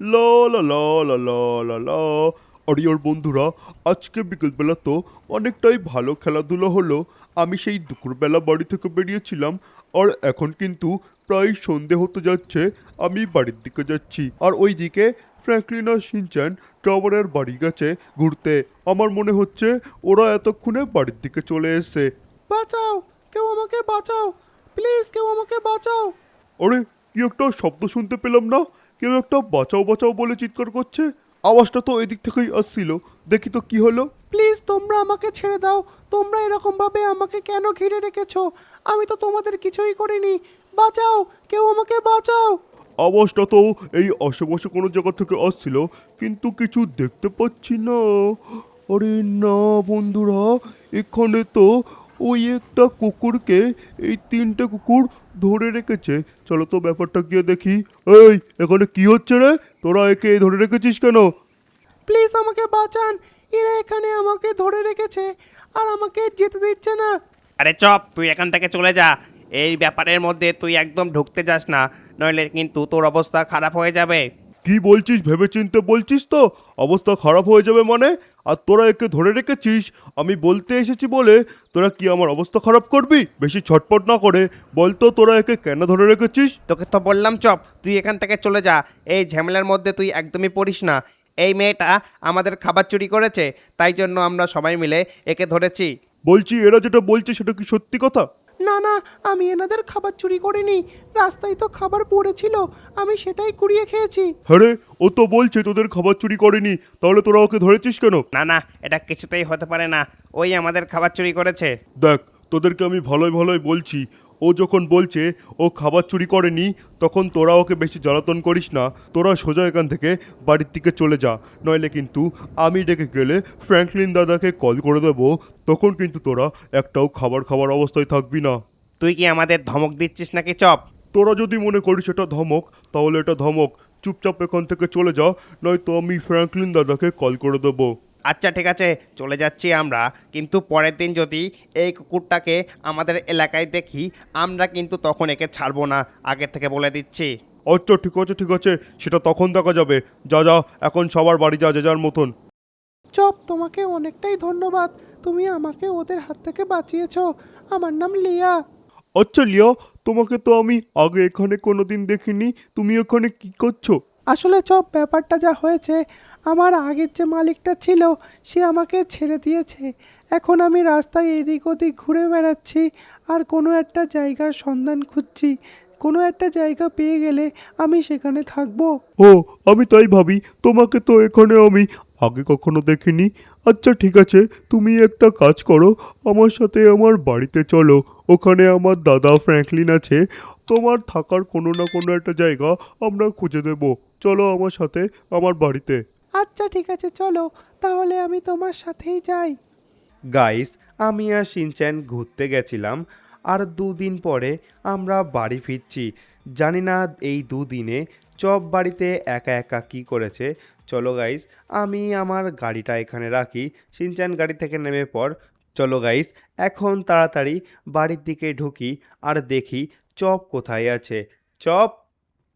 লা লা লা লা লা লা লা। আরে আর বন্ধুরা, আজকে বিকেলবেলা তো অনেকটাই ভালো খেলাধুলা হলো। আমি সেই দুপুরবেলা বাড়ি থেকে বেরিয়েছিলাম, আর এখন কিন্তু প্রায় সন্ধে হতে যাচ্ছে। আমি বাড়ির দিকে যাচ্ছি, আর ওই দিকে ফ্র্যাঙ্কলিন আর শিনচ্যান ট্রাভারের বাড়ি গেছে ঘুরতে। আমার মনে হচ্ছে ওরা এতক্ষণে বাড়ির দিকে চলে এসেছে। বাঁচাও, কেউ আমাকে বাঁচাও, প্লিজ কেউ আমাকে বাঁচাও। আরে, কি একটা শব্দ শুনতে পেলাম না? কেউ একটা বাঁচাও বাঁচাও বলে চিৎকার করছে। আওয়াজটা তো এদিক থেকেই আসছিল। দেখি তো কি হলো। প্লিজ তোমরা আমাকে ছেড়ে দাও। তোমরা এরকম ভাবে আমাকে কেন ঘিরে রেখেছো? আমি তো তোমাদের কিছুই করিনি। বাঁচাও, কেউ আমাকে বাঁচাও। আওয়াজটা তো এই আশেপাশে কোনো জায়গা থেকে আসছিল, কিন্তু কিছু দেখতে পাচ্ছি না। আরে না বন্ধুরা, এখানে তো ওই একটা কুকুরকে এই তিনটে কুকুর ধরে রেখেছে। চলো তো ব্যাপারটা গিয়ে দেখি। এই, এখানে কি হচ্ছে রে? তোরা একে ধরে রেখেছিস কেন? প্লিজ আমাকে বাঁচান। এরা এখানে আমাকে ধরে রেখেছে আর আমাকে যেতে দিচ্ছে না। আরে চপ, তুই এখান থেকে চলে যা। এই ব্যাপারের মধ্যে তুই একদম ঢুকতে যাস না, নইলে কিন্তু তোর অবস্থা খারাপ হয়ে যাবে। কি বলছিস? ভেবেচিন্তে বলছিস তো? অবস্থা খারাপ হয়ে যাবে মানে? আর তোরা একে ধরে রেখেছিস আমি বলতে এসেছি বলে তোরা কি আমার অবস্থা খারাপ করবি? বেশি ছটপট না করে বলতো তোরা একে কেন ধরে রেখেছিস? তোকে তো বললাম চপ, তুই এখান থেকে চলে যা। এই ঝামেলার মধ্যে তুই একদমই পড়িস না। এই মেয়েটা আমাদের খাবার চুরি করেছে, তাই জন্য আমরা সবাই মিলে একে ধরেছি। বলছি, এরা যেটা বলছে সেটা কি সত্যি কথা? না না, আমি এনাদের খাবার চুরি করিনি। রাস্তায় তো খাবার পড়েছিল, আমি সেটাই কুড়িয়ে খেয়েছি। হ্যাঁ রে, ও তো বলছে তোদের খাবার চুরি করেনি, তাহলে তোরা ওকে ধরেছিস কেন? না না, এটা কিছুতেই হতে পারে না। ওই আমাদের খাবার চুরি করেছে। দেখ, তোদেরকে আমি ভালোই ভালোই বলছি, ও যখন বলছে ও খাবার চুরি করেনি, তখন তোরা ওকে বেশি জ্বালাতন করিস না। তোরা সোজা এখান থেকে বাড়ির দিকে চলে যা, নইলে কিন্তু আমি ডেকে গেলে ফ্র্যাঙ্কলিন দাদাকে কল করে দেবো। তখন কিন্তু তোরা একটাও খাবার খাবার অবস্থায় থাকবি না। তুই কি আমাদের ধমক দিচ্ছিস নাকি চপ? তোরা যদি মনে করিস এটা ধমক, তাহলে এটা ধমক। চুপচাপ এখান থেকে চলে যা, নয়তো আমি ফ্র্যাঙ্কলিন দাদাকে কল করে দেবো। আচ্ছা ঠিক আছে, চলে যাচ্ছি আমরা। কিন্তু পরের দিন যদি এই কুকুরটাকে আমাদের এলাকায় দেখি, আমরা কিন্তু তখন একে ছাড়বো না, আগে থেকে বলে দিচ্ছি। আচ্ছা ঠিক আছে ঠিক আছে, সেটা তখন দেখা যাবে। যা যা, এখন সবার বাড়ি যা, যে যার মতন। চপ, তোমাকে অনেকটাই ধন্যবাদ। তুমি আমাকে ওদের হাত থেকে বাঁচিয়েছো। আমার নাম লিয়া। আচ্ছা লিয়া, তোমাকে তো আমি আগে এখানে কোনোদিন দেখিনি। তুমি এখানে কি করছো? আসলে চপ, ব্যাপারটা যা হয়েছে, আমার আগের যে মালিকটা ছিল সে আমাকে ছেড়ে দিয়েছে। এখন আমি রাস্তায় এদিক ওদিক ঘুরে বেড়াচ্ছি আর কোনো একটা জায়গার সন্ধান খুঁজছি। কোনো একটা জায়গা পেয়ে গেলে আমি সেখানে থাকবো। ও, আমি তাই ভাবি, তোমাকে তো এখানে আমি আগে কখনো দেখিনি। আচ্ছা ঠিক আছে, তুমি একটা কাজ করো, আমার সাথে আমার বাড়িতে চলো। ওখানে আমার দাদা ফ্র্যাঙ্কলিন আছে। তোমার থাকার কোনো না কোনো একটা জায়গা আমরা খুঁজে দেব। চলো আমার সাথে আমার বাড়িতে। আচ্ছা ঠিক আছে, চলো তাহলে আমি তোমার সাথেই যাই। গাইস, আমি আর শিনচ্যান ঘুরতে গেছিলাম, আর দুদিন পরে আমরা বাড়ি ফিরছি। জানি না এই দুদিনে চপ বাড়িতে একা একা কী করেছে। চলো গাইস, আমি আমার গাড়িটা এখানে রাখি, শিনচ্যান গাড়ি থেকে নেমে পর। চলো গাইস, এখন তাড়াতাড়ি বাড়ির দিকে ঢুকি আর দেখি চপ কোথায় আছে। চপ,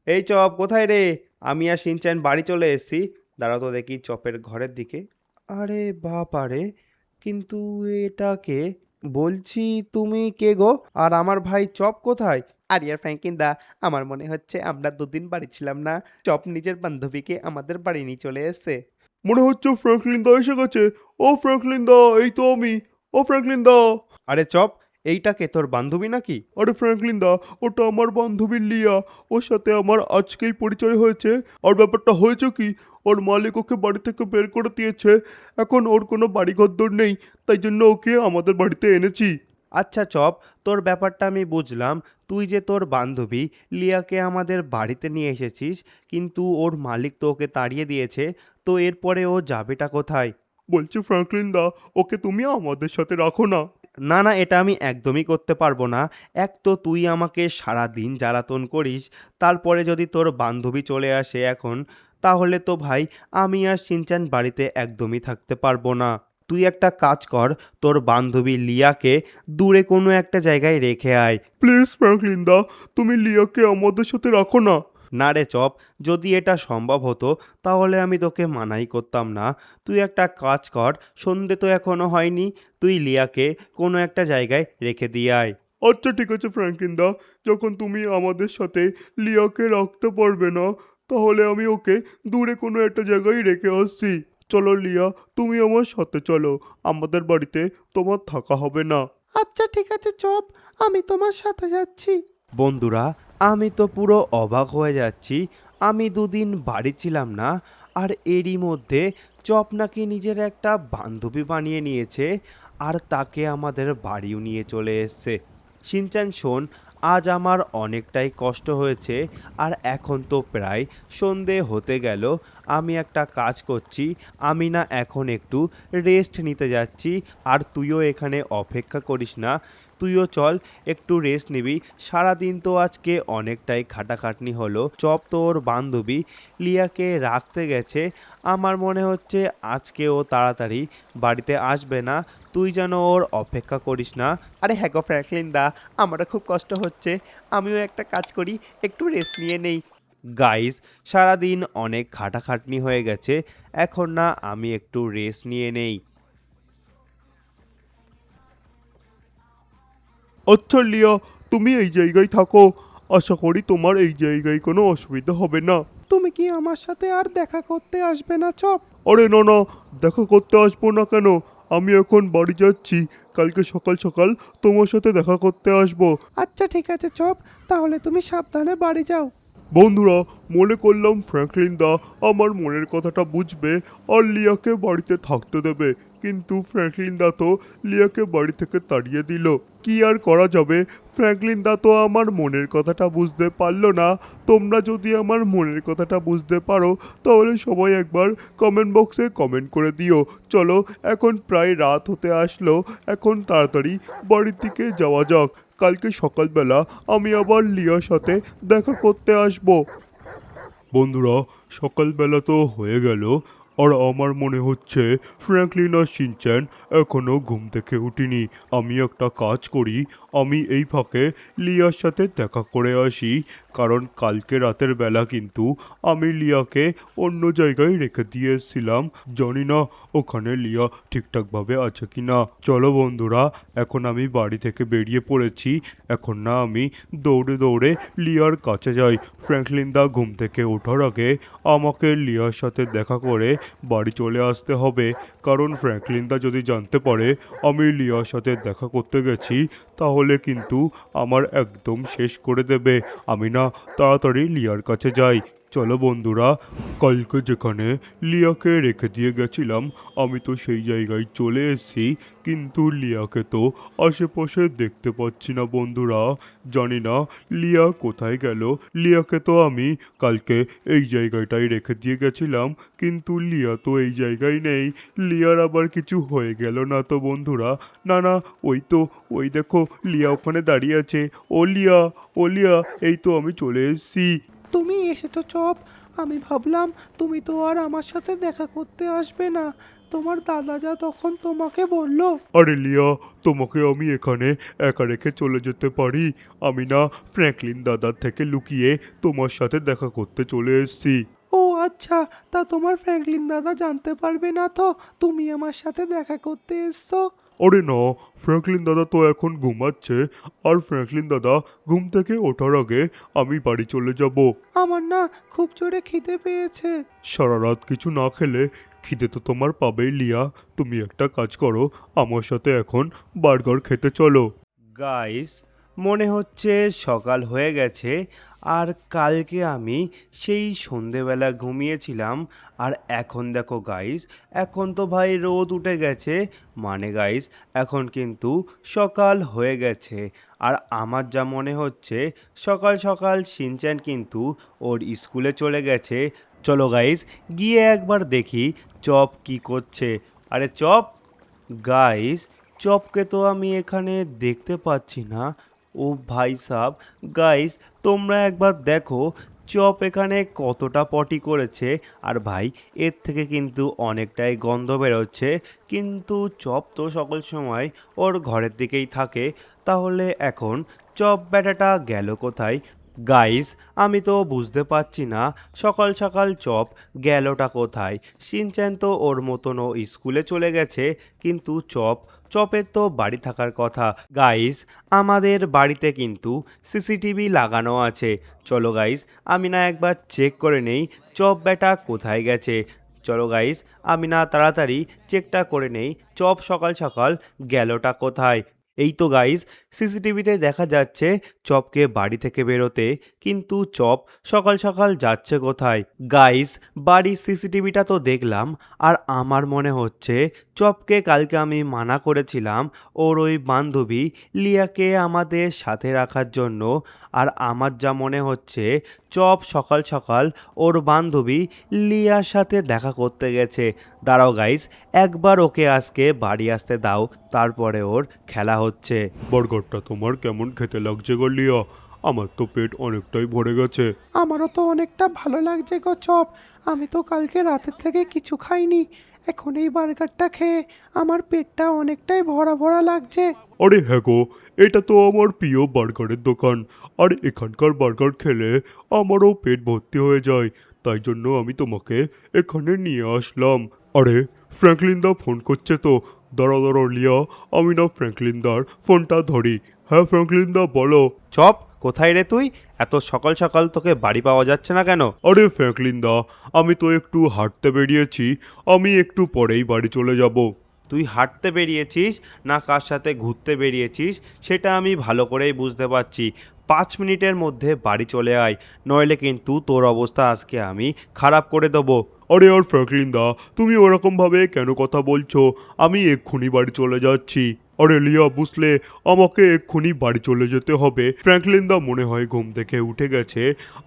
এই চপ কোথায় রে? আমি আর শিনচ্যান বাড়ি চলে এসেছি। দাঁড়াও তো দেখি চপের ঘরের দিকে। আরে বাবারে, কিন্তু এটা কে? বলছি, তুমি কে গো? আর আমার ভাই চপ কোথায়? আরিয়ার ফ্র্যাঙ্কিন দা, আমার মনে হচ্ছে আমরা দুদিন বাড়ি ছিলাম না, চপ নিজের বান্ধবীকে আমাদের বাড়ি নিয়ে চলে এসেছে। মনে হচ্ছে ফ্র্যাঙ্কলিন দা এসে গেছে। ও ফ্র্যাঙ্কলিন দা, এই তো আমি। ও ফ্র্যাঙ্কলিন দা। আরে চপ, এইটা কে, তোর বান্ধবী নাকি? আরে ফ্র্যাঙ্কলিন দা, ওটা আমার বান্ধবী লিয়া। ওর সাথে আমার আজকেই পরিচয় হয়েছে। আর ব্যাপারটা হয়েছে কি, ওর মালিক ওকে বাড়ি থেকে বের করে দিয়েছে। এখন ওর কোনো বাড়িঘরদর নেই, তাই জন্য ওকে আমাদের বাড়িতে এনেছি। আচ্ছা চপ, তোর ব্যাপারটা আমি বুঝলাম। তুই যে তোর বান্ধবী লিয়াকে আমাদের বাড়িতে নিয়ে এসেছিস, কিন্তু ওর মালিক তো ওকে তাড়িয়ে দিয়েছে, তো এরপরে ও যাবেটা কোথায়? বলছি ফ্র্যাঙ্কলিন দা, ওকে তুমি আমাদের সাথে রাখো না। না না, এটা আমি একদমই করতে পারবো না। এক তো তুই আমাকে সারা দিন জ্বালাতন করিস, তারপরে যদি তোর বান্ধবী চলে আসে এখন, তাহলে তো ভাই আমি আর শিনচ্যান বাড়িতে একদমই থাকতে পারবো না। তুই একটা কাজ কর, তোর বান্ধবী লিয়াকে দূরে কোনো একটা জায়গায় রেখে আয়। প্লিজ ফ্র্যাঙ্কলিন দা, তুমি লিয়াকে আমাদের সাথে রাখো না। না রে চপ, যদি এটা সম্ভব হতো তাহলে আমি তোকে মানাই করতাম না। তুই একটা কাজ কর, সন্ধে তো এখনো হয়নি, তুই লিয়াকে কোনো একটা জায়গায় রেখে দিয়ে আয়। আচ্ছা ঠিক আছে ফ্র্যাঙ্কলিন দা, যখন তুমি আমাদের সাথে লিয়াকে রাখতে পারবে না তাহলে আমি ওকে দূরে কোনো একটা জায়গায় রেখে আসছি। চলো লিয়া, তুমি আমার সাথে চলো, আমাদের বাড়িতে তোমার থাকা হবে না। আচ্ছা ঠিক আছে চপ, আমি তোমার সাথে যাচ্ছি। বন্ধুরা, আমি তো পুরো অবাক হয়ে যাচ্ছি। আমি দুদিন বাড়ি ছিলাম না, আর এরই মধ্যে চপ নাকি নিজের একটা বান্ধবী বানিয়ে নিয়েছে, আর তাকে আমাদের বাড়িও নিয়ে চলে এসছে। শিনচ্যান শোন, আজ আমার অনেকটাই কষ্ট হয়েছে, আর এখন তো প্রায় সন্ধে হতে গেল। আমি একটা কাজ করছি, আমি না এখন একটু রেস্ট নিতে যাচ্ছি, আর তুইও এখানে অপেক্ষা করিস না, তুইও চল একটু রেস্ট নিবি। সারাদিন তো আজকে অনেকটাই খাটাখাটনি হলো। চপ তো ওর বান্ধবী লিয়াকে রাখতে গেছে, আমার মনে হচ্ছে আজকে ও তাড়াতাড়ি বাড়িতে আসবে না, তুই যেন ওর অপেক্ষা করিস না। আরে হ্যাঁ গো ফ্র্যাঙ্কলিন দা, আমারও খুব কষ্ট হচ্ছে, আমিও একটা কাজ করি, একটু রেস্ট নিয়ে নেই। গাইস, সারাদিন অনেক খাটাখাটনি হয়ে গেছে, এখন না আমি একটু রেস্ট নিয়ে নেই। আচ্ছা লিয়া, তুমি এই জায়গায় থাকো, আশা করি তোমার এই জায়গায় কোনো অসুবিধা হবে না। তুমি কি আমার সাথে আর দেখা করতে আসবে না চপ? আরে না না, দেখা করতে আসবো না কেন, আমি এখন বাড়ি যাচ্ছি, কালকে সকাল সকাল তোমার সাথে দেখা করতে আসবো। আচ্ছা ঠিক আছে চপ, তাহলে তুমি সাবধানে বাড়ি যাও। বন্ধুরা, মনে করলাম ফ্র্যাঙ্কলিন দা আমার মনের কথাটা বুঝবে আর লিয়াকে বাড়িতে থাকতে দেবে, কিন্তু ফ্র্যাঙ্কলিন দা তো লিয়াকে বাড়ি থেকে তাড়িয়ে দিল। কি আর করা যাবে, ফ্র্যাঙ্কলিন দা তো আমার মনের কথাটা বুঝতে পারলো না। তোমরা যদি আমার মনের কথাটা বুঝতে পারো তাহলে সবাই একবার কমেন্ট বক্সে কমেন্ট করে দিও। চলো, এখন প্রায় রাত হতে আসলো, এখন তাড়াতাড়ি বাড়ির দিকে যাওয়া যাক, কালকে সকালবেলা আমি আবার লিয়ার সাথে দেখা করতে আসব। বন্ধুরা, সকালবেলা তো হয়ে গেল, আর আমার মনে হচ্ছে ফ্র্যাঙ্কলিন আর শিনচ্যান এখনও ঘুম থেকে উঠিনি। আমি একটা কাজ করি, আমি এই ফাঁকে লিয়ার সাথে দেখা করে আসি, কারণ কালকে রাতের বেলা কিন্তু আমি লিয়াকে অন্য জায়গায় রেখে দিয়ে এসেছিলাম, জানি না ওখানে লিয়া ঠিকঠাকভাবে আছে কি না। চলো বন্ধুরা, এখন আমি বাড়ি থেকে বেরিয়ে পড়েছি, এখন না আমি দৌড়ে দৌড়ে লিয়ার কাছে যাই। ফ্র্যাঙ্কলিন দা ঘুম থেকে ওঠার আগে আমাকে লিয়ার সাথে দেখা করে বাড়ি চলে আসতে হবে, কারণ ফ্র্যাঙ্কলিন দা যদি জানতে পারে আমি লিয়ার সাথে দেখা করতে গেছি তাহলে কিন্তু আমার একদম শেষ করে দেবে। আমি না তাড়াতাড়ি লিয়ার কাছে যাই। চলো বন্ধুরা, কালকে যেখানে লিয়াকে রেখে দিয়ে গেছিলাম আমি তো সেই জায়গায় চলে এসেছি, কিন্তু লিয়াকে তো আশেপাশে দেখতে পাচ্ছি না বন্ধুরা, জানি না লিয়া কোথায় গেল। লিয়াকে তো আমি কালকে এই জায়গাটায় রেখে দিয়ে গেছিলাম, কিন্তু লিয়া তো এই জায়গায় নেই। লিয়ার আবার কিছু হয়ে গেল না তো বন্ধুরা? না না, ওই তো, ওই দেখো লিয়া ওখানে দাঁড়িয়ে আছে। ও লিয়া, ও লিয়া, এই তো আমি চলে এসেছি। তুমি এসেছো চপ, আমি ভাবলাম তুমি তো আর আমার সাথে দেখা করতে আসবে না, তোমার দাদা যা তখন তোমাকে বললো। আরে লিয়া, তোমাকে আমি এখানে একা রেখে চলে যেতে পারি? আমি না ফ্র্যাঙ্কলিন দাদার থেকে লুকিয়ে তোমার সাথে দেখা করতে চলে এসেছি। ও আচ্ছা, তা তোমার ফ্র্যাঙ্কলিন দাদা জানতে পারবে না তো তুমি আমার সাথে দেখা করতে এসছো? আরে না, ফ্র্যাঙ্কলিন দাদা তো এখন ঘুমাচ্ছে, আর ফ্র্যাঙ্কলিন দাদা ঘুম থেকে ওঠার আগে আমি বাড়ি চলে যাব। আমার না খুব জোরে খিদে পেয়েছে। সারা রাত কিছু না খেলে খিদে তো তোমার পাবেই লিয়া, তুমি একটা কাজ করো, আমার সাথে এখন বার্গার খেতে চলো। গাইস, মনে হচ্ছে সকাল হয়ে গেছে, আর কালকে আমি সেই সন্ধেবেলা ঘুমিয়েছিলাম, আর এখন দেখো গাইস, এখন তো ভাই রোদ উঠে গেছে, মানে গাইস এখন কিন্তু সকাল হয়ে গেছে। আর আমার যা মনে হচ্ছে সকাল সকাল শিনচ্যান কিন্তু ওর স্কুলে চলে গেছে। চলো গাইস, গিয়ে একবার দেখি চপ কি করছে। আরে চপ, গাইস, চপকে তো আমি এখানে দেখতে পাচ্ছি না। ও ভাই সাব, গাইস তোমরা একবার দেখো চপ এখানে কতটা পটি করেছে, আর ভাই এর থেকে কিন্তু অনেকটাই গন্ধ বেরোচ্ছে, কিন্তু চপ তো সকল সময় ওর ঘরের দিকেই থাকে, তাহলে এখন চপ ব্যাটাটা গেল কোথায়? গাইস, আমি তো বুঝতে পারছি না সকাল সকাল চপ গেলটা কোথায়। শিনচ্যান তো ওর মতনও স্কুলে চলে গেছে, কিন্তু চপের তো বাড়ি থাকার কথা। গাইস, আমাদের বাড়িতে কিন্তু সিসিটিভি লাগানো আছে। চলো গাইস, আমি না একবার চেক করে নেই চপ বেটা কোথায় গেছে। চলো গাইস, আমি না তাড়াতাড়ি চেকটা করে নেই চপ সকাল সকাল গেলটা কোথায়। এই তো গাইস, সিসিটিভিতে দেখা যাচ্ছে চপকে বাড়ি থেকে বেরোতে, কিন্তু চপ সকাল সকাল যাচ্ছে কোথায়। গাইস, বাড়ির সিসিটিভিটা তো দেখলাম, আর আমার মনে হচ্ছে চপকে কালকে আমি মানা করেছিলাম ওর ওই বান্ধবী লিয়াকে আমাদের সাথে রাখার জন্য। আর আমার যা মনে হচ্ছে চপ সকাল সকাল ওর বান্ধবী লিয়ার সাথে দেখা করতে গেছে। দাঁড়াও গাইস, একবার ওকে আজকে বাড়ি আসতে দাও, তারপরে ওর খেলা হচ্ছে। বার্গারটা তোমার কেমন খেতে লাগছে গো লিয়া? আমার তো পেট অনেকটাই ভরে গেছে। আমারও তো অনেকটা ভালো লাগছে গো চপ। আমি তো কালকে রাতের থেকে কিছু খাইনি, এখন এই বার্গারটা খেয়ে আমার পেটটা অনেকটাই ভরা ভরা লাগছে। আরে হ্যাঁ গো, এটা তো আমার প্রিয় বার্গারের দোকান, আর এখানকার বার্গার খেলে আমারও পেট ভর্তি হয়ে যায়। তাই জন্য আমি তোমাকে এখানে নিয়ে আসলাম। আরে ফ্র্যাঙ্কলিন দা ফোন করছে তো, দাঁড়াও দাঁড়াও লিয়া, আমি না ফ্র্যাঙ্কলিন দার ফোনটা ধরি। হ্যাঁ ফ্র্যাঙ্কলিন দা বলো। চপ, কোথায় রে তুই? এত সকাল সকাল তোকে বাড়ি পাওয়া যাচ্ছে না কেন? আরে ফ্র্যাঙ্কলিন দা, আমি তো একটু হাঁটতে বেরিয়েছি, আমি একটু পরেই বাড়ি চলে যাব। তুই হাঁটতে বেরিয়েছিস না কার সাথে ঘুরতে বেরিয়েছিস সেটা আমি ভালো করেই বুঝতে পারছি। 5 মিনিটের মধ্যে বাড়ি চলে আয়, নইলে কিন্তু তোর অবস্থা আজকে আমি খারাপ করে দেবো। আরে আর ফ্র্যাঙ্কলিন দা, তুমি ওরকমভাবে কেন কথা বলছো? আমি এক্ষুনি বাড়ি চলে যাচ্ছি। আরে লিয়া, বুঝলে আমাকে এক্ষুনি বাড়ি চলে যেতে হবে। ফ্র্যাঙ্কলিন দা মনে হয় ঘুম থেকে উঠে গেছে,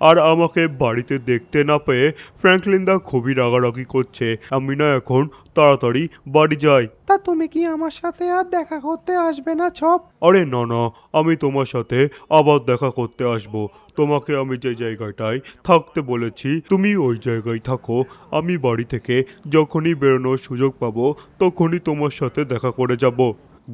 আর আমাকে বাড়িতে দেখতে না পেয়ে ফ্র্যাঙ্কলিন দা খুবই রাগারাগি করছে। আমি না এখন তাড়াতাড়ি বাড়ি যাই। তা তুমি কি আমার সাথে আর দেখা করতে আসবে না চপ? আরে না না, আমি তোমার সাথে আবার দেখা করতে আসবো। তোমাকে আমি যে জায়গাটায় থাকতে বলেছি তুমি ওই জায়গায় থাকো। আমি বাড়ি থেকে যখনই বেরোনোর সুযোগ পাবো তখনই তোমার সাথে দেখা করে যাব।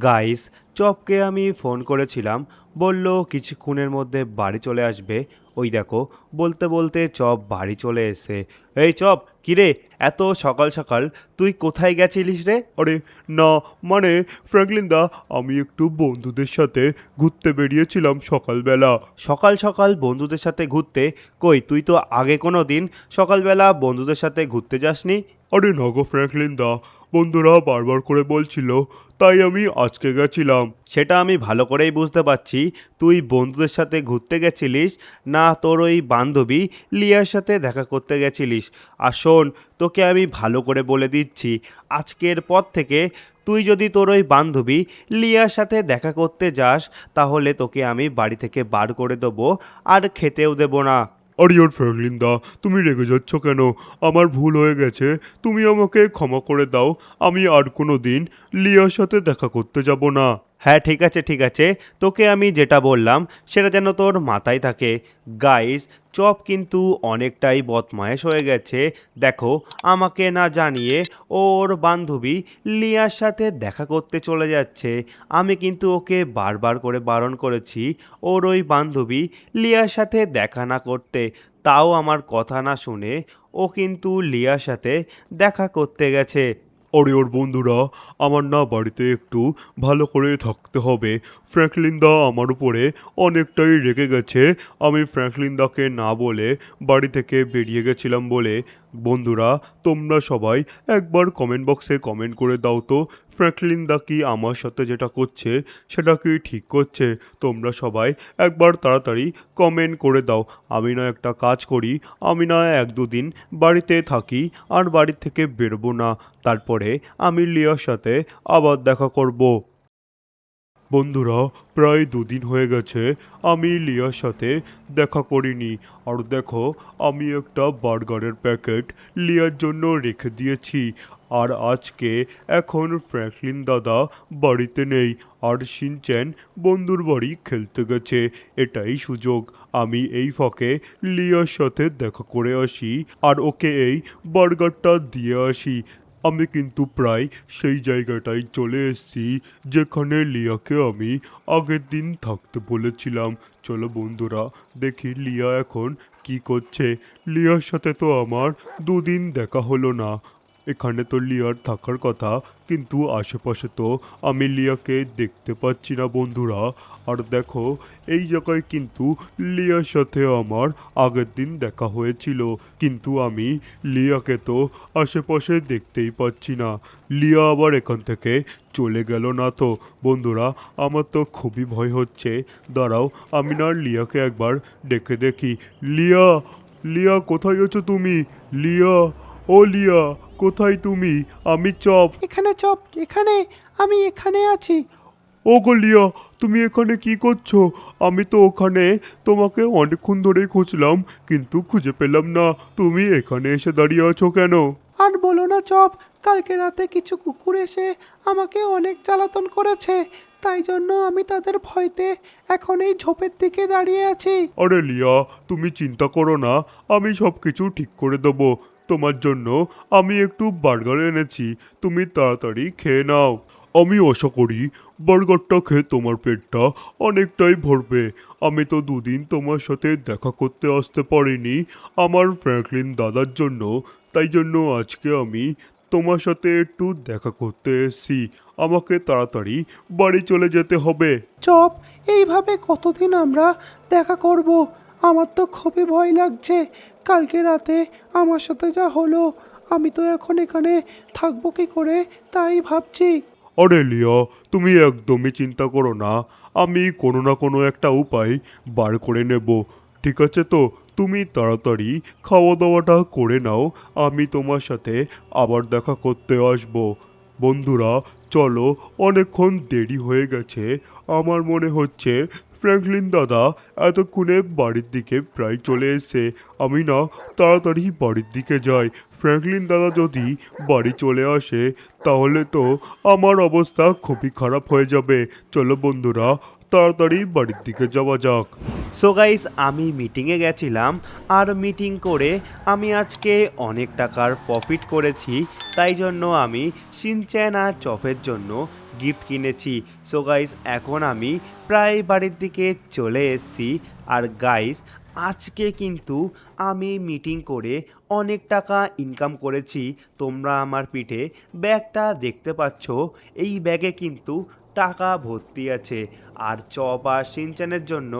গাইস, চপকে আমি ফোন করেছিলাম, বলল কিছুক্ষণের মধ্যে বাড়ি চলে আসবে। ওই দেখো, বলতে বলতে চপ বাড়ি চলে এসে। এই চপ, কিরে এত সকাল সকাল তুই কোথায় গেছিলিস রে? আরে না, মানে ফ্র্যাঙ্কলিন দা, আমি একটু বন্ধুদের সাথে ঘুরতে বেরিয়েছিলাম সকালবেলা। সকাল সকাল বন্ধুদের সাথে ঘুরতে? কই, তুই তো আগে কোনো দিন সকালবেলা বন্ধুদের সাথে ঘুরতে যাসনি। আরে না গো ফ্র্যাঙ্কলিন দা, বন্ধুরা বারবার করে বলছিল, তাই আমি আজকে গেছিলাম। সেটা আমি ভালো করেই বুঝতে পারছি তুই বন্ধুদের সাথে ঘুরতে গেছিলিস, না তোর ওই বান্ধবী লিয়ার সাথে দেখা করতে গেছিলিস। আর শোন, তোকে আমি ভালো করে বলে দিচ্ছি, আজকের পর থেকে তুই যদি তোর ওই বান্ধবী লিয়ার সাথে দেখা করতে যাস, তাহলে তোকে আমি বাড়ি থেকে বার করে দেবো, আর খেতেও দেবো না। আরে ওর ফ্র্যাঙ্কলিন দা, তুমি রেগে যাচ্ছ কেন? আমার ভুল হয়ে গেছে, তুমি আমাকে ক্ষমা করে দাও। আমি আর কোনো দিন লিয়ার সাথে দেখা করতে যাব না। হ্যাঁ ঠিক আছে ঠিক আছে, তোকে আমি যেটা বললাম সেটা যেন তোর মাথায় থাকে। গাইস, চপ কিন্তু অনেকটাই বদমায়েশ হয়ে গেছে। দেখো, আমাকে না জানিয়ে ওর বান্ধবী লিয়ার সাথে দেখা করতে চলে যাচ্ছে। আমি কিন্তু ওকে বারবার করে বারণ করেছি ওর ওই বান্ধবী লিয়ার সাথে দেখা না করতে, তাও আমার কথা না শুনে ও কিন্তু লিয়ার সাথে দেখা করতে গেছে। আরে ওর বন্ধুরা, আমার না বাড়িতে একটু ভালো করে থাকতে হবে। ফ্র্যাঙ্কলিন দা আমার উপরে অনেকটাই রেগে গেছে, আমি ফ্র্যাঙ্কলিন দাকে না বলে বাড়ি থেকে বেরিয়ে গেছিলাম বলে। বন্ধুরা, তোমরা সবাই একবার কমেন্ট বক্সে কমেন্ট করে দাও তো, ফ্র্যাঙ্কলিন দা কি আমার সাথে যেটা করছে সেটা কি ঠিক করছে? তোমরা সবাই একবার তাড়াতাড়ি কমেন্ট করে দাও। আমি না একটা কাজ করি, আমি না 1-2 দিন বাড়িতে থাকি, আর বাড়ি থেকে বেরোবো না। তারপরে আমি লিয়ার সাথে আবার দেখা করব। বন্ধুরা, প্রায় 2 দিন হয়ে গেছে আমি লিয়ার সাথে দেখা করিনি। আর দেখো, আমি একটা বার্গারের প্যাকেট লিয়ার জন্য রেখে দিয়েছি। আর আজকে এখন ফ্র্যাঙ্কলিন দাদা বাড়িতে নেই, আর শিনচ্যান বন্ধুর বাড়ি খেলতে গেছে। এটাই সুযোগ, আমি এই ফাঁকে লিয়ার সাথে দেখা করে আসি, আর ওকে এই বার্গারটা দিয়ে আসি। আমি কিন্তু প্রায় সেই জায়গাটায় চলে এসেছি যেখানে লিয়াকে আমি আগের দিন থাকতে বলেছিলাম। চলো বন্ধুরা দেখি লিয়া এখন কি করছে। লিয়ার সাথে তো আমার দুদিন দেখা হলো না। এখানে তো লিয়ার থাকার কথা, কিন্তু আশেপাশে তো আমি লিয়াকে দেখতে পাচ্ছি না বন্ধুরা। আর দেখো, এই জায়গায় কিন্তু লিয়ার সাথে আমার আগের দিন দেখা হয়েছিল, কিন্তু আমি লিয়াকে তো আশেপাশে দেখতেই পাচ্ছি না। লিয়া আবার এখান থেকে চলে গেল না তো বন্ধুরা? আমার তো খুবই ভয় হচ্ছে। দাঁড়াও, আমি না লিয়াকে একবার ডেকে দেখি। লিয়া, লিয়া কোথায় আছো তুমি? লিয়া, ও লিয়া, কোথায় তুমি? আমি চপ। এখানে চপ, এখানে, আমি এখানে আছি। ও গো লিয়া, তুমি এখানে কি করছো? আমি তো ওখানে তোমাকে অনেকক্ষণ ধরেই খুঁজলাম, কিন্তু খুঁজে পেলাম না। তুমি এখানে এসে দাঁড়িয়ে আছো কেন? আর বলো না চপ, কালকে রাতে কিছু কুকুর এসে আমাকে অনেক জ্বালাতন করেছে, তাই জন্য আমি তাদের ভয়তে এখন এই ঝোপের দিকে দাঁড়িয়ে আছি। আরে লিয়া, তুমি চিন্তা করো না, আমি সব কিছু ঠিক করে দেবো। তোমার জন্য আমি একটু বার্গার এনেছি, তুমি তাড়াতাড়ি খেয়ে নাও। আমি আশা করি বার্গারটা খেয়ে তোমার পেটটা অনেকটাই ভরবে। আমি তো দুদিন তোমার সাথে দেখা করতে আসতে পারিনি আমার ফ্র্যাঙ্কলিন দাদার জন্য, তাই জন্য আজকে আমি তোমার সাথে একটু দেখা করতে এসেছি। আমাকে তাড়াতাড়ি বাড়ি চলে যেতে হবে। চপ, এইভাবে কতদিন আমরা দেখা করব? আমার তো খুবই ভয় লাগছে। কালকে রাতে আমার সাথে যা হলো, আমি তো এখন এখানে থাকবো কি করে তাই ভাবছি। আরে লিয়া, তুমি একদমই চিন্তা করো না, আমি কোনো না কোনো একটা উপায় বার করে নেব। ঠিক আছে তো? তুমি তাড়াতাড়ি খাওয়া দাওয়াটা করে নাও, আমি তোমার সাথে আবার দেখা করতে আসবো। বন্ধুরা চলো, অনেকক্ষণ দেরি হয়ে গেছে। আমার মনে হচ্ছে ফ্র্যাঙ্কলিন দাদা এতক্ষণে বাড়ির দিকে প্রায় চলে এসেছে। আমি না তাড়াতাড়ি বাড়ির দিকে যাই। ফ্র্যাঙ্কলিন দাদা যদি বাড়ি চলে আসে তাহলে তো আমার অবস্থা খুবই খারাপ হয়ে যাবে। চলো বন্ধুরা, তাড়াতাড়ি বাড়ির দিকে যাওয়া যাক। সো গাইস, আমি মিটিংয়ে গেছিলাম, আর মিটিং করে আমি আজকে অনেক টাকার প্রফিট করেছি। তাই জন্য আমি শিনচ্যান আর চফের জন্য গিফট কিনেছি। সো গাইস, এখন আমি প্রায় বাড়ির দিকে চলে এসেছি। আর গাইস, আজকে কিন্তু আমি মিটিং করে অনেক টাকা ইনকাম করেছি। তোমরা আমার পিঠে ব্যাগটা দেখতে পাচ্ছ, এই ব্যাগে কিন্তু টাকা ভর্তি আছে। আর চপ আর শিনচ্যানের জন্য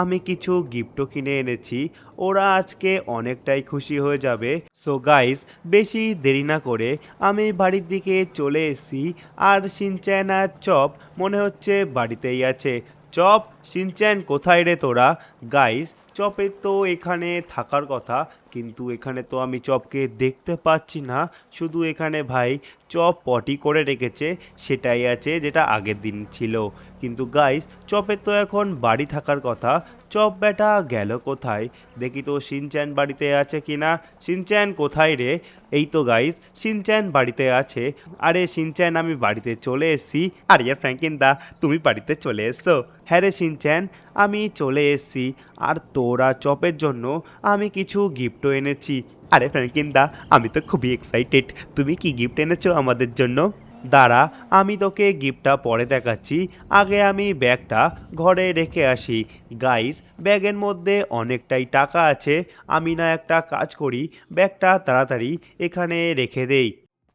আমি কিছু গিফটও কিনে এনেছি, ওরা আজকে অনেকটাই খুশি হয়ে যাবে। সো গাইস, বেশি দেরি না করে আমি বাড়ির দিকে চলে এসেছি। আর শিনচ্যান আর চপ মনে হচ্ছে বাড়িতেই আছে। চপ, শিনচ্যান কোথায় রে তোরা? গাইস, চপের তো এখানে থাকার কথা, কিন্তু এখানে তো আমি চপকে দেখতে পাচ্ছি না। শুধু এখানে ভাই চপ পটি করে রেখেছে, সেটাই আছে যেটা আগের দিন ছিল। কিন্তু গাইস, চপের তো এখন বাড়ি থাকার কথা। চপ বেটা গেল কোথায়? দেখি তো শিনচ্যান বাড়িতে আছে কিনা। শিনচ্যান কোথায় রে? এই তো গাইস, শিনচ্যান বাড়িতে আছে। আরে শিনচ্যান, আমি বাড়িতে চলে এসেছি। আরে ফ্র্যাঙ্কলিন দা, তুমি বাড়িতে চলে এসছো? হ্যাঁ রে শিনচ্যান, আমি চলে এসেছি। আর তোরা চপের জন্য আমি কিছু গিফটও এনেছি। আরে ফ্র্যাঙ্কলিন দা, আমি তো খুবই এক্সাইটেড। তুমি কি গিফট এনেছো আমাদের জন্য? দাঁড়া, আমি তোকে গিফটটা পরে দেখাচ্ছি, আগে আমি ব্যাগটা ঘরে রেখে আসি। গাইস, ব্যাগের মধ্যে অনেকটাই টাকা আছে। আমি না একটা কাজ করি, ব্যাগটা তাড়াতাড়ি এখানে রেখে দেই।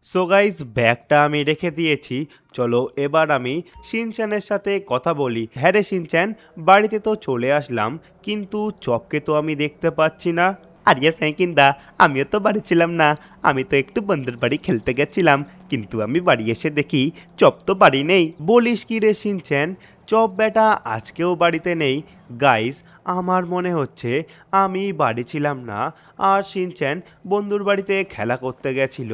সো গাইস, ব্যাগটা আমি রেখে দিয়েছি। চলো এবার আমি শিনচ্যানের সাথে কথা বলি। হ্যাঁ রে শিনচ্যান, বাড়িতে তো চলে আসলাম, কিন্তু চপকে তো আমি দেখতে পাচ্ছি না। আর ফ্র্যাঙ্কলিন দা, আমিও তো বাড়ি ছিলাম না, আমি তো একটু বন্ধুর বাড়ি খেলতে গেছিলাম, কিন্তু আমি বাড়ি এসে দেখি চপ তো বাড়ি নেই। বলিস কি রে শিনচ্যান, চপ বেটা আজকেও বাড়িতে নেই? গাইস, আমার মনে হচ্ছে আমি বাড়ি ছিলাম না, আর শিনচ্যান বন্ধুর বাড়িতে খেলা করতে গেছিল।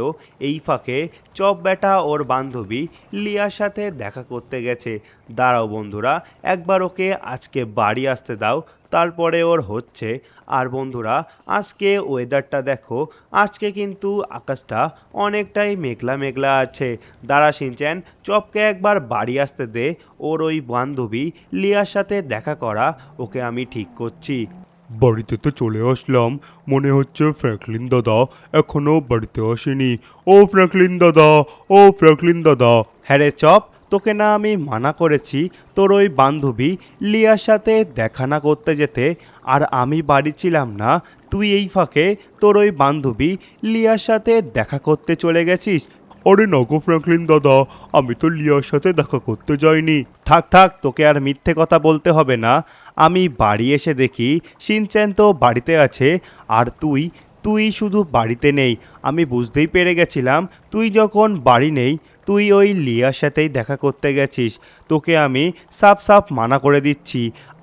এই ফাঁকে চপ বেটা ওর বান্ধবী লিয়ার সাথে দেখা করতে গেছে। দাঁড়াও বন্ধুরা, একবার ওকে আজকে বাড়ি আসতে দাও, তারপরে ওর হচ্ছে। আর বন্ধুরা, আজকে ওয়েদারটা দেখো, আজকে কিন্তু আকাশটা অনেকটাই মেঘলা মেঘলা আছে। দাঁড়া শিনচ্যান, চপকে একবার বাড়ি আসতে দে, ওর ওই বান্ধবী লিয়ার সাথে দেখা করা ওকে আমি ঠিক করছি। বাড়িতে তো চলে আসলাম, মনে হচ্ছে ফ্র্যাঙ্কলিন দাদা এখনো বাড়িতে আসেনি। ও ফ্র্যাঙ্কলিন দাদা, ও ফ্র্যাঙ্কলিন দাদা। হ্যাঁ রে চপ, তোকে না আমি মানা করেছি তোর ওই বান্ধবী লিয়ার সাথে দেখা না করতে যেতে, আর আমি বাড়ি ছিলাম না, তুই এই ফাঁকে তোর ওই বান্ধবী লিয়ার সাথে দেখা করতে চলে গেছিস। আরে না গো ফ্র্যাঙ্কলিন দাদা, আমি তো লিয়ার সাথে দেখা করতে যাইনি। থাক থাক, তোকে আর মিথ্যে কথা বলতে হবে না। আমি বাড়ি এসে দেখি শিনচ্যান তো বাড়িতে আছে, আর তুই তুই শুধু বাড়িতে নেই। আমি বুঝতেই পেরে গেছিলাম তুই যখন বাড়ি নেই তুই ওই লিয়ার সাথেই দেখা করতে গেছিস। তোকে আমি সাফ সাফ মানা করে দিচ্ছি,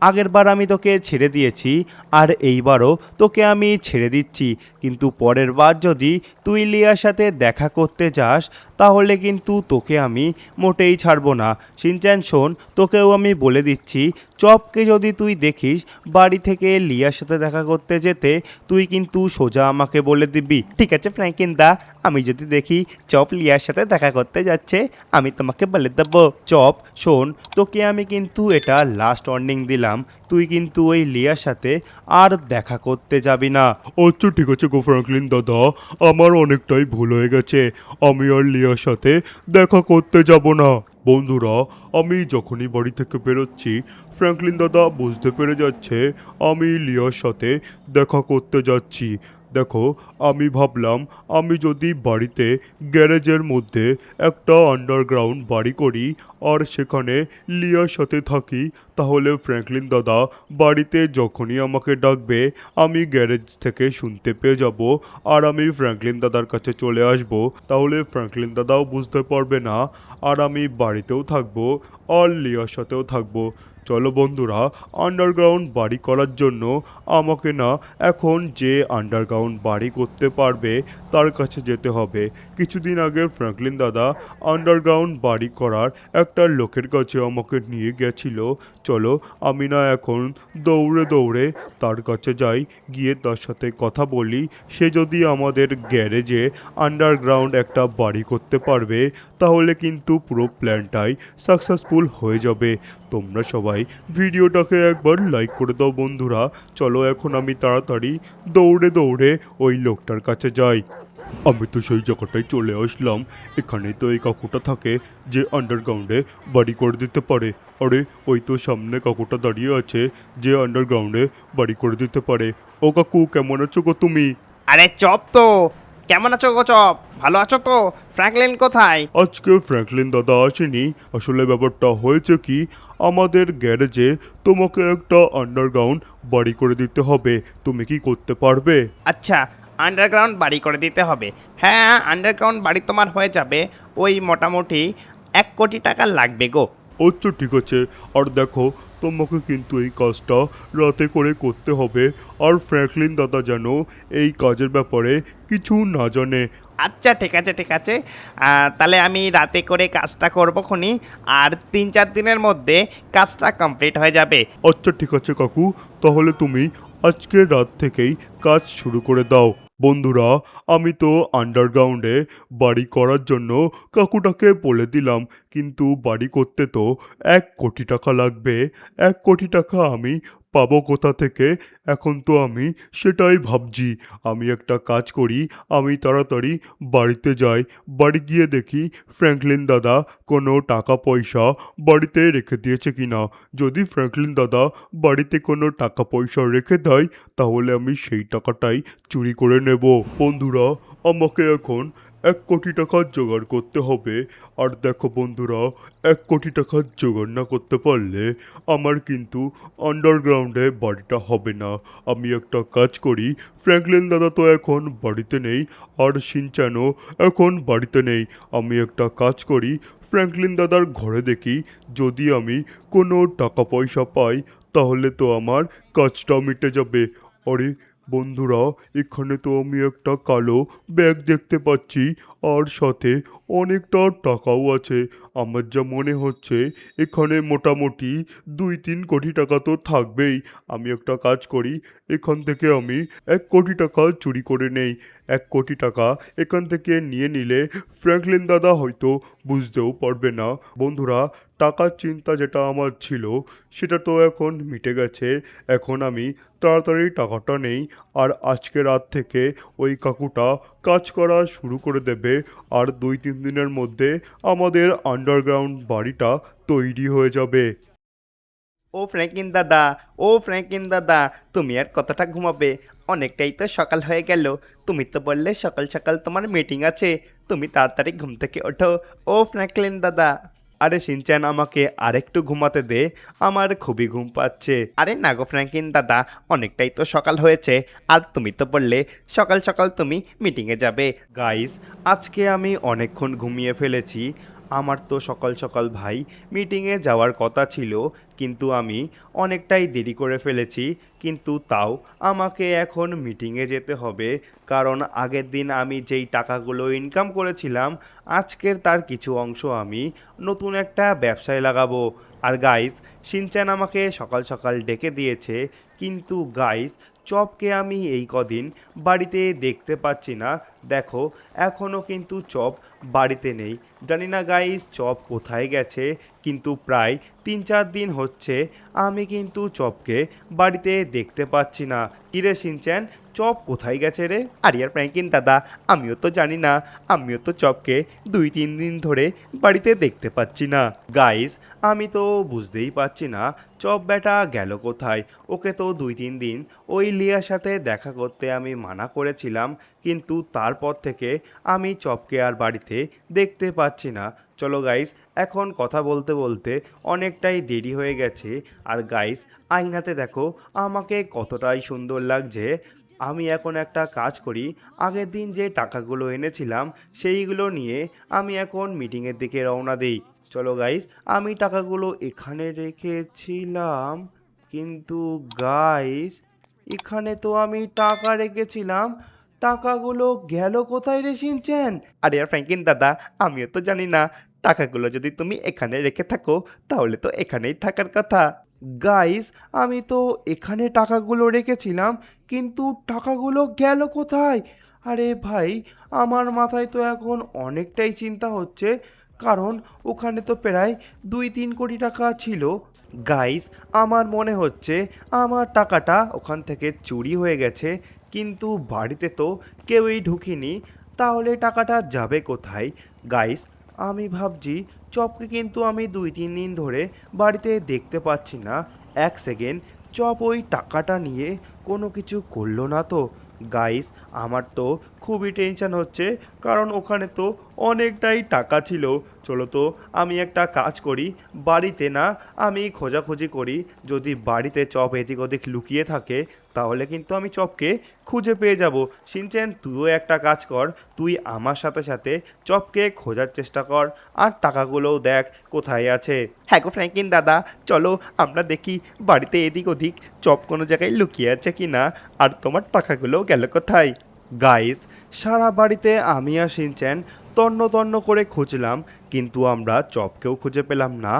আগেরবার আমি তোকে ছেড়ে দিয়েছি আর এইবারও তোকে আমি ছেড়ে দিচ্ছি, কিন্তু পরের বার যদি তুই লিয়ার সাথে দেখা করতে যাস তাহলে কিন্তু তোকে আমি মোটেই ছাড়বো না। শিনচ্যান শোন, তোকেও আমি বলে দিচ্ছি, চপকে যদি তুই দেখিস বাড়ি থেকে লিয়ার সাথে দেখা করতে যেতে, তুই কিন্তু সোজা আমাকে বলে দিবি। ঠিক আছে ফ্র্যাঙ্কলিন দা, আমি যদি দেখি চপ লিয়ার সাথে দেখা করতে যাচ্ছে আমি তোমাকে বলে দেবো। চপ শোন, তোকে আমি কিন্তু এটা লাস্ট ওয়ার্নিং দিলাম, তুই কিন্তু ওই লিয়ার সাথে আর দেখা করতে যাবি না। আচ্ছা ঠিক আছে গো ফ্র্যাঙ্কলিন দাদা, আমার অনেকটাই ভুল হয়ে গেছে, আমি আর লিয়ার সাথে দেখা করতে যাব না। বন্ধুরা, আমি যখনই বাড়ি থেকে বেরোচ্ছি ফ্র্যাঙ্কলিন দাদা বুঝতে পেরে যাচ্ছে আমি লিয়ার সাথে দেখা করতে যাচ্ছি। দেখো, আমি ভাবলাম আমি যদি বাড়িতে গ্যারেজের মধ্যে একটা আন্ডারগ্রাউন্ড বাড়ি করি আর সেখানে লিয়ার সাথে থাকি, তাহলে ফ্র্যাঙ্কলিন দাদা বাড়িতে যখনই আমাকে ডাকবে আমি গ্যারেজ থেকে শুনতে পেয়ে যাব আর আমি ফ্র্যাঙ্কলিন দাদার কাছে চলে আসব। তাহলে ফ্র্যাঙ্কলিন দাদাও বুঝতে পারবে না, আর আমি বাড়িতেও থাকবো আর লিয়ার সাথেও থাকবো। চলো বন্ধুরা, আন্ডারগ্রাউন্ড বাড়ি করার জন্য আমাকে না এখন যে আন্ডারগ্রাউন্ড বাড়ি করতে পারবে তার কাছে যেতে হবে। কিছুদিন আগে ফ্র্যাঙ্কলিন দাদা আন্ডারগ্রাউন্ড বাড়ি করার একটা লোকের কাছে আমাকে নিয়ে গেছিল। চলো আমি না এখন দৌড়ে দৌড়ে তার কাছে যাই, গিয়ে তার সাথে কথা বলি। সে যদি আমাদের গ্যারেজে আন্ডারগ্রাউন্ড একটা বাড়ি করতে পারবে তাহলে কিন্তু পুরো প্ল্যানটাই সাকসেসফুল হয়ে যাবে। তোমরা সবাই ভিডিওটাকে একবার লাইক করে দাও বন্ধুরা। চলো এখন আমি তাড়াতাড়ি দৌড়ে দৌড়ে ওই লোকটার কাছে যাই। আমি তো সেই জায়গাটায় চলে আসলাম, এখানে তো এই কাকুটা থাকে যে আন্ডারগ্রাউন্ডে বাড়ি করে দিতে পারে। আরে ওই তো সামনে কাকুটা দাঁড়িয়ে আছে যে আন্ডারগ্রাউন্ডে বাড়ি করে দিতে পারে। ও কাকু, কেমন আছো গো তুমি? আরে চপ তো, কেমন আছো গো চপ? ভালো আছো তো? ফ্র্যাঙ্কলিন কোথায়? আজকে ফ্র্যাঙ্কলিন দাদা আসেনি। আসলে ব্যাপারটা হয়েছে কি, আমাদের গ্যারেজে তোমাকে একটা আন্ডারগ্রাউন্ড বাড়ি করে দিতে হবে। তুমি কি করতে পারবে? আচ্ছা, আন্ডারগ্রাউন্ড বাড়ি করে দিতে হবে। হ্যাঁ, আন্ডারগ্রাউন্ড বাড়ি তোমার হয়ে যাবে, ওই মোটামুটি 1 কোটি টাকা লাগবে গো। আচ্ছা ঠিক আছে। আর দেখো, তোমাকে কিন্তু এই কাজটা রাতে করে করতে হবে, আর ফ্র্যাঙ্কলিন দাদা যেন এই কাজের ব্যাপারে কিছু না জানে। আচ্ছা ঠিক আছে ঠিক আছে, তাহলে আমি রাতে করে কাজটা করবো খুনি, আর 3-4 দিনের মধ্যে কাজটা কমপ্লিট হয়ে যাবে। আচ্ছা ঠিক আছে কাকু, তাহলে তুমি আজকে রাত থেকেই কাজ শুরু করে দাও। বন্ধুরা, আমি তো আন্ডারগ্রাউন্ডে বাড়ি করার জন্য কাকুটাকে বলে দিলাম, কিন্তু বাড়ি করতে তো 1 কোটি টাকা লাগবে। 1 কোটি টাকা আমি পাবো কোথা থেকে? এখন তো আমি সেটাই ভাবছি। আমি একটা কাজ করি, আমি তাড়াতাড়ি বাড়িতে যাই, বাড়ি গিয়ে দেখি ফ্র্যাঙ্কলিন দাদা কোনো টাকা পয়সা বাড়িতে রেখে দিয়েছে কিনা। যদি ফ্র্যাঙ্কলিন দাদা বাড়িতে কোনো টাকা পয়সা রেখে দেয় তাহলে আমি সেই টাকাটাই চুরি করে নেব। বন্ধুরা, আমাকে এখন 1 কোটি টাকা জোগাড় করতে হবে। আর দেখো বন্ধুরা, 1 কোটি টাকা জোগাড় না করতে পারলে আমার কিন্তু আন্ডারগ্রাউন্ডে বাড়িটা হবে না। আমি একটা কাজ করি, ফ্র্যাঙ্কলিন দাদা তো এখন বাড়িতে নেই আর শিনচ্যানও এখন বাড়িতে নেই। আমি একটা কাজ করি, ফ্র্যাঙ্কলিন দাদার ঘরে দেখি যদি আমি কোনো টাকা পয়সা পাই তাহলে তো আমার কাজটা মিটে যাবে। আরে বন্ধুরা, এখানে তো আমি একটা কালো ব্যাগ দেখতে পাচ্ছি আর সাথে অনেকটা টাকাও আছে। আমার যা মনে হচ্ছে এখানে মোটামুটি 2-3 কোটি টাকা তো থাকবেই। আমি একটা কাজ করি, এখান থেকে আমি 1 কোটি টাকা চুরি করে নেই। 1 কোটি টাকা এখান থেকে নিয়ে নিলে ফ্র্যাঙ্কলিন দাদা হয়তো বুঝতেও পারবে না। বন্ধুরা, টাকার চিন্তা যেটা আমার ছিল সেটা তো এখন মিটে গেছে। এখন আমি তাড়াতাড়ি টাকাটা নেই, আর আজকে রাত থেকে ওই কাকুটা কাজ করা শুরু করে দেবে, আর 2-3 দিনের মধ্যে আমাদের আন্ডারগ্রাউন্ড বাড়িটা তৈরি হয়ে যাবে। ও ফ্র্যাঙ্কিন দাদা, ও ফ্র্যাঙ্কিন দাদা, তুমি আর কতটা ঘুমাবে? অনেকটাই তো সকাল হয়ে গেল। তুমি তো বললে সকাল সকাল তোমার মিটিং আছে, তুমি তাড়াতাড়ি ঘুম থেকে ওঠো। ও ফ্র্যাঙ্কলিন দাদা। আরে সিনচ্যান, আমাকে আরেকটু ঘুমাতে দে, আমার খুবই ঘুম পাচ্ছে। আরে না গো ফ্র্যাঙ্কিন দাদা, অনেকটাই তো সকাল হয়েছে, আর তুমি তো বললে সকাল সকাল তুমি মিটিংয়ে যাবে। গাইস, আজকে আমি অনেকক্ষণ ঘুমিয়ে ফেলেছি। আমার তো সকাল সকাল ভাই মিটিংয়ে যাওয়ার কথা ছিল, কিন্তু আমি অনেকটাই দেরি করে ফেলেছি। কিন্তু তাও আমাকে এখন মিটিংয়ে যেতে হবে, কারণ আগের দিন আমি যেই টাকাগুলো ইনকাম করেছিলাম, আজকের তার কিছু অংশ আমি নতুন একটা ব্যবসায় লাগাবো। আর গাইস, শিনচ্যান আমাকে সকাল সকাল ডেকে দিয়েছে, কিন্তু গাইস, চপকে আমি এই কদিন বাড়িতে দেখতে পাচ্ছি না। দেখো, এখনও কিন্তু চপ বাড়িতে নেই। জানি না গাইস চপ কোথায় গেছে, কিন্তু প্রায় 3-4 দিন হচ্ছে আমি কিন্তু চপকে বাড়িতে দেখতে পাচ্ছি না। কিরে শিনচ্যান, চপ কোথায় গেছে রে? আরে আর ফ্র্যাঙ্কিন দাদা, আমিও তো জানি না, আমিও তো চপকে 2-3 দিন ধরে বাড়িতে দেখতে পাচ্ছি না। গাইস, আমি তো বুঝতেই পারছি না চপ বেটা গেল কোথায়। ওকে তো 2-3 দিন ওই লিয়ার সাথে দেখা করতে আমি মানা করেছিলাম, কিন্তু তারপর থেকে আমি চপকে আর বাড়িতে দেখতে পাচ্ছি না। চলো গাইস, এখন কথা বলতে বলতে অনেকটাই দেরি হয়ে গেছে। আর গাইস, আয়নাতে দেখো আমাকে কতটাই সুন্দর লাগছে। আমি এখন একটা কাজ করি, আগের দিন যে টাকাগুলো এনেছিলাম সেইগুলো নিয়ে আমি এখন মিটিংয়ের দিকে রওনা দিই। চলো গাইস, আমি টাকাগুলো এখানে রেখেছিলাম, কিন্তু গাইস, এখানে তো আমি টাকা রেখেছিলাম, টাকাগুলো গেল কোথায় রে শিনচ্যান? আরে আর ফ্র্যাঙ্কিন দাদা, আমিও তো জানি না। টাকাগুলো যদি তুমি এখানে রেখে থাকো, তাহলে তো এখানেই থাকার কথা। গাইস, আমি তো এখানে টাকাগুলো রেখেছিলাম, কিন্তু টাকাগুলো গেল কোথায়? আরে ভাই, আমার মাথায় তো এখন অনেকটাই চিন্তা হচ্ছে, কারণ ওখানে তো প্রায় 2-3 কোটি টাকা ছিল। গাইস, আমার মনে হচ্ছে আমার টাকাটা ওখান থেকে চুরি হয়ে গেছে, কিন্তু বাড়িতে তো কেউই ঢুকিনি, তাহলে টাকাটা যাবে কোথায়? গাইস, আমি ভাবছি চপকে কিন্তু আমি 2-3 দিন ধরে বাড়িতে দেখতে পাচ্ছি না। 1 সেকেন্ড, চপ ওই টাকাটা নিয়ে কোনো কিছু করলো না তো? গাইস, আমার তো খুবই টেনশন হচ্ছে, কারণ ওখানে তো অনেকটাই টাকা ছিল। চলো তো আমি একটা কাজ করি, বাড়িতে না আমি খোঁজাখুঁজি করি, যদি বাড়িতে চপ এদিক ওদিক লুকিয়ে থাকে তাহলে কিন্তু আমি চপকে খুঁজে পেয়ে যাব। শিনচ্যান, তুইও একটা কাজ কর, তুই আমার সাথে সাথে চপকে খোঁজার চেষ্টা কর, আর টাকাগুলোও দেখ কোথায় আছে। হ্যাঁ গো ফ্র্যাঙ্কিন দাদা, চলো আমরা দেখি বাড়িতে এদিক ওদিক চপ কোনো জায়গায় লুকিয়ে আছে কি না, আর তোমার টাকাগুলো গেল কোথায়। গাইস, সারা বাড়িতে আমি আর শিনচ্যান তন্ন তন্ন করে খুঁজলাম, কিন্তু আমরা চপকেও খুঁজে পেলাম না,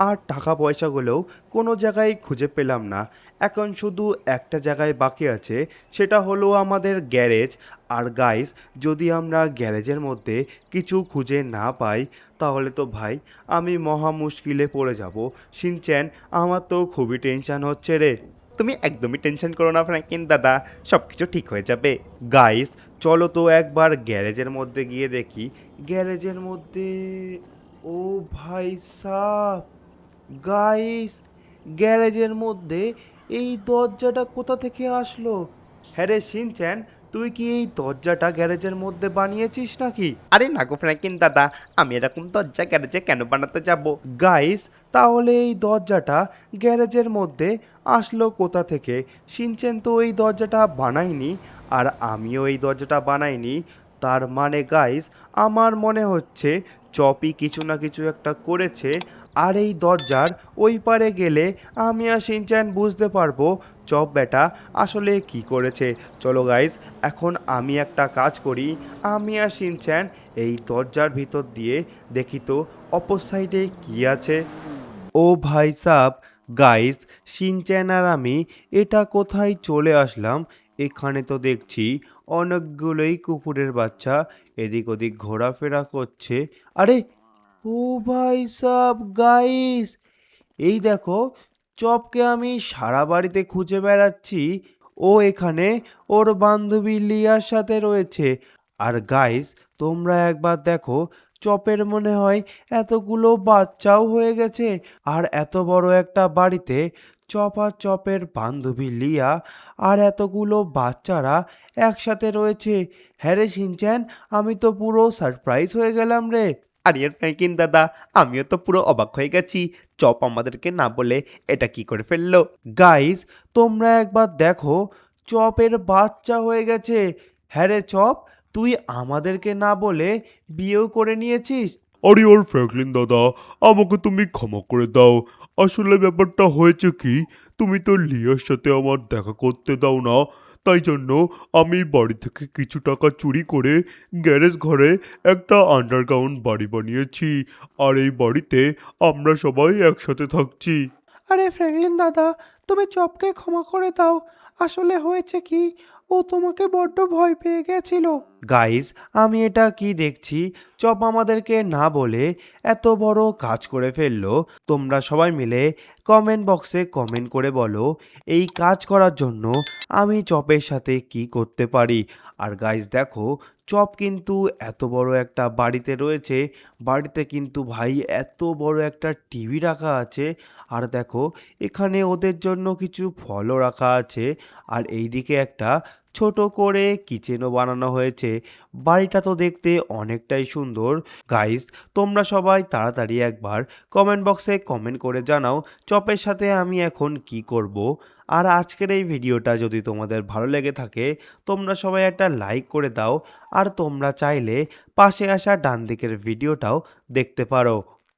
আর টাকা পয়সাগুলোও কোনো জায়গায় খুঁজে পেলাম না। এখন শুধু একটা জায়গায় বাকি আছে, সেটা হলো আমাদের গ্যারেজ। আর গাইস, যদি আমরা গ্যারেজের মধ্যে কিছু খুঁজে না পাই, তাহলে তো ভাই আমি মহা মুশকিলে পড়ে যাব। শিনচ্যান, আমার তো খুবই টেনশন হচ্ছে রে। তুমি একদমই টেনশন করো না ফ্র্যাঙ্কিন দাদা, সব কিছু ঠিক হয়ে যাবে। গাইস, চলো তো একবার গ্যারেজের মধ্যে গিয়ে দেখি। গ্যারেজের মধ্যে, ও ভাই সাব, গাইস, গ্যারেজের মধ্যে এই দরজাটা কোথা থেকে আসলো? হ্যাঁ রে শিনচ্যান, তুই কি এই দরজাটা গ্যারেজের মধ্যে বানিয়েছিস নাকি? আরে না গো ফ্র্যাঙ্কিন দাদা, আমি এরকম দরজা গ্যারেজে কেন বানাতে যাব? গাইস, তাহলে এই দরজাটা গ্যারেজের মধ্যে আসলো কোথা থেকে? শিনচ্যান তো এই দরজাটা বানায়নি, আর আমিও এই দরজাটা বানাইনি। তার মানে গাইস, আমার মনে হচ্ছে চপি কিছু না কিছু একটা করেছে, আর এই দরজার ওই পারে গেলে আমি আর শিনচ্যান বুঝতে পারবো চপ বেটা আসলে কি করেছে। চলো গাইস, এখন আমি একটা কাজ করি, আমি আর শিনচ্যান এই দরজার ভিতর দিয়ে দেখি তো অপর সাইডে কি আছে। ও ভাই সাব, গাইস, শিনচ্যান আর আমি এটা কোথায় চলে আসলাম? এখানে তো দেখছি অনেকগুলোই কুকুরের বাচ্চা এদিক ওদিক ঘোরাফেরা করছে। আরে ও ভাই সাব গাইস, এই দেখো, চপকে আমি সারা বাড়িতে খুঁজে বেড়াচ্ছি। ও এখানে ওর বান্ধবী লিয়ার সাথে রয়েছে। আর গাইস, তোমরা একবার দেখো, চপের মনে হয় এতগুলো বাচ্চাও হয়ে গেছে। আর এত বড় একটা বাড়িতে চপ আর চপের বান্ধবী লিয়া আর এতগুলো বাচ্চারা একসাথে রয়েছে। হ্যাঁ রে শিনচ্যান, আমি তো পুরো সারপ্রাইজ হয়ে গেলাম রে। আরে ফ্র্যাঙ্কলিন দাদা, আমিও তো পুরো অবাক হয়ে গেছি। চপ আমাদেরকে না বলে এটা কি করে ফেললো? গাইস, তোমরা একবার দেখো, চপের বাচ্চা হয়ে গেছে। হ্যাঁ রে চপ, তুই আমাদেরকে না বলে বিয়েও করে নিয়েছিস। আরে ওর ফ্র্যাঙ্কলিন দাদা, আমাকে তুমি ক্ষমা করে দাও। আসলে ব্যাপারটা হয়েছে কি, তুমি তো লিয়ার সাথে আমার দেখা করতে দাও না, তাই জন্য আমি বাড়ি থেকে কিছু টাকা চুরি করে গ্যারেজ ঘরে একটা আন্ডারগ্রাউন্ড বাড়ি বানিয়েছি। আর এই বাড়িতে আমরা সবাই একসাথে থাকছি। আরে ফ্র্যাঙ্কলিন দাদা, তুমি চপকে ক্ষমা করে দাও। আসলে হয়েছে কি, ও তোমাকে বড্ড ভয় পেয়ে গেছিল। গাইস, আমি এটা কি দেখছি, চপ আমাদেরকে না বলে এত বড় কাজ করে ফেললো। তোমরা সবাই মিলে কমেন্ট বক্সে কমেন্ট করে বলো, এই কাজ করার জন্য আমি চপের সাথে কি করতে পারি। আর গাইস দেখো, চপ কিন্তু এত বড় একটা বাড়িতে রয়েছে। বাড়িতে কিন্তু ভাই এত বড় একটা টিভি রাখা আছে। আর দেখো, এখানে ওদের জন্য কিছু ফলও রাখা আছে। আর এইদিকে একটা ছোট করে কিচেনও বানানো হয়েছে। বাড়িটা তো দেখতে অনেকটাই সুন্দর। গাইস, তোমরা সবাই তাড়াতাড়ি একবার কমেন্ট বক্সে কমেন্ট করে জানাও চপের সাথে আমি এখন কি করব। আর আজকের এই ভিডিওটা যদি তোমাদের ভালো লেগে থাকে, তোমরা সবাই একটা লাইক করে দাও। আর তোমরা চাইলে পাশে আসা ডান দিকের ভিডিওটাও দেখতে পারো।